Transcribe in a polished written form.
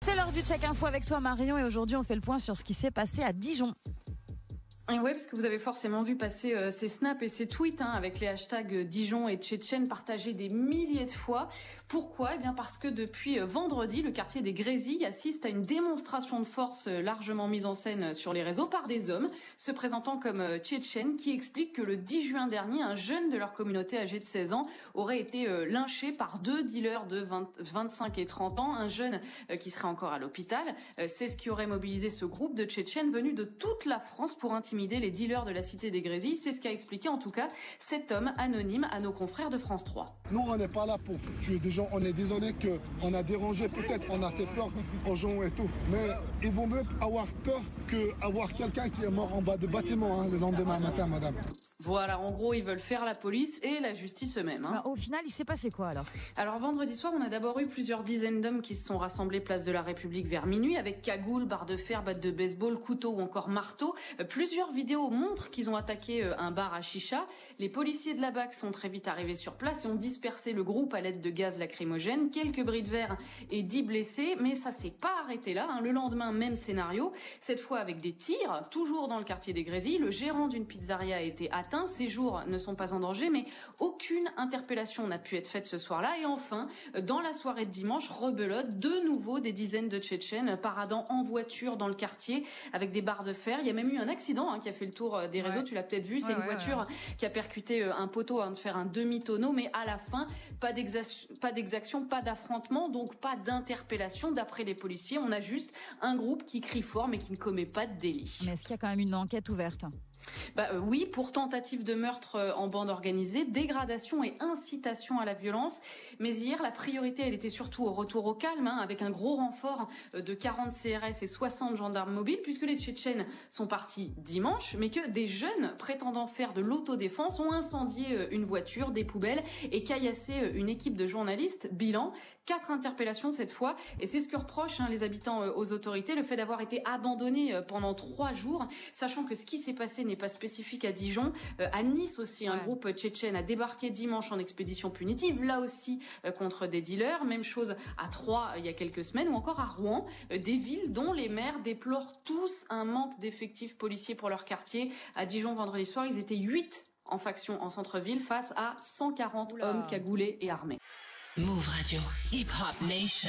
C'est l'heure du Check Info avec toi Marion et aujourd'hui on fait le point sur ce qui s'est passé à Dijon. Et ouais, parce que vous avez forcément vu passer ces snaps et ces tweets avec les hashtags Dijon et Tchétchène partagés des milliers de fois. Pourquoi ? Eh bien parce que depuis vendredi, le quartier des Grésilles assiste à une démonstration de force largement mise en scène sur les réseaux par des hommes se présentant comme Tchétchènes qui expliquent que le 10 juin dernier, un jeune de leur communauté âgé de 16 ans aurait été lynché par deux dealers de 25 et 30 ans, un jeune qui serait encore à l'hôpital. C'est ce qui aurait mobilisé ce groupe de Tchétchènes venus de toute la France pour intimider les dealers de la cité des Grésilles. C'est ce qu'a expliqué en tout cas cet homme anonyme à nos confrères de France 3. Nous, on n'est pas là pour tuer des gens. On est désolé qu'on a dérangé, peut-être on a fait peur aux gens et tout. Mais il vaut mieux avoir peur qu'avoir quelqu'un qui est mort en bas de bâtiment le lendemain matin, madame. Voilà, en gros, ils veulent faire la police et la justice eux-mêmes. Au final, il s'est passé quoi alors ? Alors vendredi soir, on a d'abord eu plusieurs dizaines d'hommes qui se sont rassemblés place de la République vers minuit avec cagoules, barres de fer, battes de baseball, couteaux ou encore marteaux. Plusieurs vidéos montrent qu'ils ont attaqué un bar à chicha. Les policiers de la BAC sont très vite arrivés sur place et ont dispersé le groupe à l'aide de gaz lacrymogène. Quelques bris de verre et 10 blessés, mais ça s'est pas arrêté là. Le lendemain, même scénario, cette fois avec des tirs, toujours dans le quartier des Grésilles. Le gérant d'une pizzeria a été atteint. Ses jours ne sont pas en danger, mais aucune interpellation n'a pu être faite ce soir-là. Et enfin, dans la soirée de dimanche, rebelote, de nouveau des dizaines de Tchétchènes paradant en voiture dans le quartier avec des barres de fer. Il y a même eu un accident qui a fait le tour des réseaux, tu l'as peut-être vu, c'est une voiture qui a percuté un poteau avant de faire un demi-tonneau, mais à la fin, pas d'exaction, pas d'affrontement, donc pas d'interpellation. D'après les policiers, on a juste un groupe qui crie fort mais qui ne commet pas de délit. Mais est-ce qu'il y a quand même une enquête ouverte ? Oui, pour tentative de meurtre en bande organisée, dégradation et incitation à la violence. Mais hier, la priorité, elle était surtout au retour au calme, avec un gros renfort de 40 CRS et 60 gendarmes mobiles, puisque les Tchétchènes sont partis dimanche, mais que des jeunes prétendant faire de l'autodéfense ont incendié une voiture, des poubelles et caillassé une équipe de journalistes. Bilan, 4 interpellations cette fois. Et c'est ce que reprochent les habitants aux autorités, le fait d'avoir été abandonnés pendant 3 jours, sachant que ce qui s'est passé n'est pas spécifique à Dijon. À Nice aussi, un groupe tchétchène a débarqué dimanche en expédition punitive, là aussi contre des dealers. Même chose à Troyes il y a quelques semaines, ou encore à Rouen, des villes dont les maires déplorent tous un manque d'effectifs policiers pour leur quartier. À Dijon, vendredi soir, ils étaient 8 en faction en centre-ville face à 140 hommes cagoulés et armés. Move Radio, Hip Hop Nation.